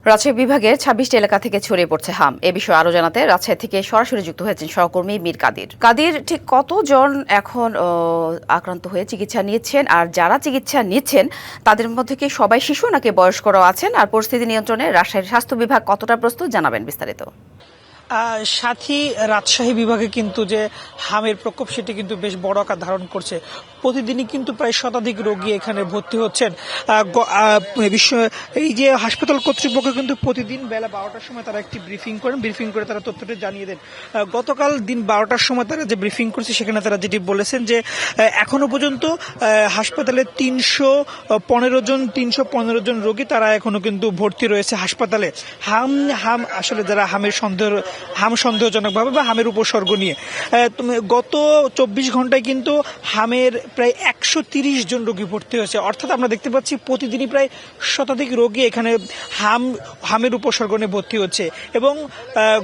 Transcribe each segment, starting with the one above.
রাজশাহী বিভাগের ২৬টি এলাকা থেকে ছড়িয়ে পড়ছে হাম। এ বিষয়ে আরো জানাতে রাজশাহী থেকে সরাসরি যুক্ত হয়েছেন সহকর্মী মীর কাদির। কাদির, ঠিক কতজন এখন আক্রান্ত হয়ে চিকিৎসা নিচ্ছেন, আর যারা চিকিৎসা নিচ্ছেন তাদের মধ্যে কি সবাই শিশু নাকি বয়স্করাও আছেন, আর পরিস্থিতি নিয়ন্ত্রণে রাজশাহীর স্বাস্থ্য বিভাগ কতটা প্রস্তুত, জানাবেন বিস্তারিত। সাথী, রাজশাহী বিভাগে কিন্তু যে হামের প্রকোপ সেটি কিন্তু বেশ বড় আকার ধারণ করছে। প্রতিদিনই কিন্তু প্রায় শতাধিক রোগী এখানে ভর্তি হচ্ছেন। এই যে হাসপাতাল কর্তৃপক্ষ কিন্তু প্রতিদিন বেলা 12টার সময় তারা একটি ব্রিফিং করেন, ব্রিফিং করে তারা তথ্যটি জানিয়ে দেন। গতকাল দিন 12টার সময় তারা যে ব্রিফিং করছে সেখানে তারা যেটি বলেছেন যে এখনো পর্যন্ত হাসপাতালে 315 জন রোগী তারা এখনো কিন্তু ভর্তি রয়েছে হাসপাতালে। হাম আসলে যারা হাম সন্দেহজনকভাবে বা হামের উপসর্গ নিয়ে গত 24 ঘন্টায় কিন্তু হামের প্রায় 130 জন রোগী ভর্তি হয়েছে। অর্থাৎ আমরা দেখতে পাচ্ছি প্রতিদিনই প্রায় শতাধিক রোগী এখানে হামের উপসর্গ নিয়ে ভর্তি হচ্ছে, এবং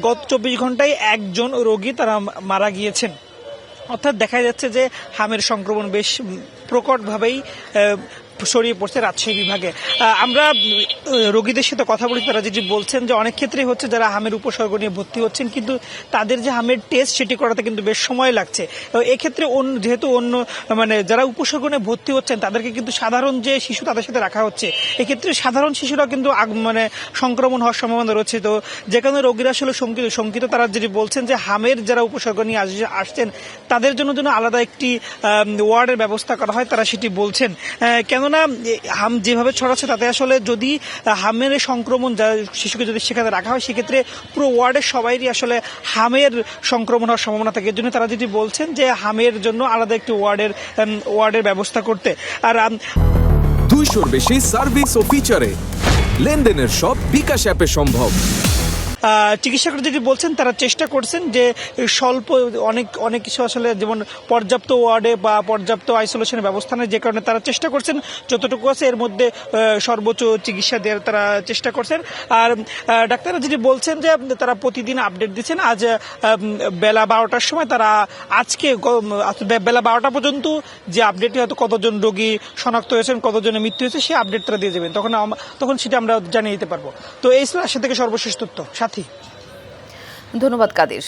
গত 24 ঘন্টায় একজন রোগী তারা মারা গিয়েছেন। অর্থাৎ দেখা যাচ্ছে যে হামের সংক্রমণ বেশ প্রকটভাবেই ছড়িয়ে পড়ছে রাজশাহী বিভাগে। আমরা রোগীদের সাথে কথা বলি, তারা যেটি বলছেন যে অনেক ক্ষেত্রেই হচ্ছে যারা হামের উপসর্গ নিয়ে ভর্তি হচ্ছেন, কিন্তু তাদের যে হামের টেস্ট সেটি করাতে কিন্তু বেশ সময় লাগছে। এক্ষেত্রে যেহেতু যারা উপসর্গ নিয়ে ভর্তি হচ্ছেন তাদেরকে কিন্তু সাধারণ যে শিশু তাদের সাথে রাখা হচ্ছে, এক্ষেত্রে সাধারণ শিশুরা কিন্তু সংক্রমণ হওয়ার সম্ভাবনা রয়েছে। তো যে কারণে রোগীরা আসলে শঙ্কিত। তারা যেটি বলছেন যে হামের যারা উপসর্গ নিয়ে আসছেন তাদের জন্য আলাদা একটি ওয়ার্ডের ব্যবস্থা করা হয়, তারা সেটি বলছেন। কেননা হাম যেভাবে ছড়াচ্ছে তাতে আসলে যদি হামের সংক্রমণ শিশুকে যদি সেখানে রাখা হয় সেক্ষেত্রে পুরো ওয়ার্ডের সবাইরই আসলে হামের সংক্রমণ হওয়ার সম্ভাবনা থাকে। এর জন্য তারা যেটি বলছেন যে হামের জন্য আলাদা একটি ওয়ার্ডের ব্যবস্থা করতে। আর 200-র বেশি সার্ভিস ও ফিচারে লেনদেনের সব বিকাশ অ্যাপে সম্ভব। চিকিৎসকরা যেটি বলছেন তারা চেষ্টা করছেন যে স্বল্প অনেক কিছু আসলে যেমন পর্যাপ্ত ওয়ার্ডে বা পর্যাপ্ত আইসোলেশনের ব্যবস্থা নেই, যে কারণে তারা চেষ্টা করছেন যতটুকু আছে এর মধ্যে সর্বোচ্চ চিকিৎসা দেওয়ার তারা চেষ্টা করছেন। আর ডাক্তাররা যেটি বলছেন যে তারা প্রতিদিন আপডেট দিচ্ছেন। আজ বেলা 12টার সময় তারা আজকে বেলা 12টা পর্যন্ত যে আপডেটটি হয়তো কতজন রোগী শনাক্ত হয়েছেন, কতজনের মৃত্যু হয়েছে সেই আপডেট তারা দিয়ে যাবেন, তখন সেটা আমরা জানিয়ে দিতে পারবো। তো এই ছিল রাজশাহী থেকে সর্বশেষ তথ্য। সাথী, ধন্যবাদ কাদির।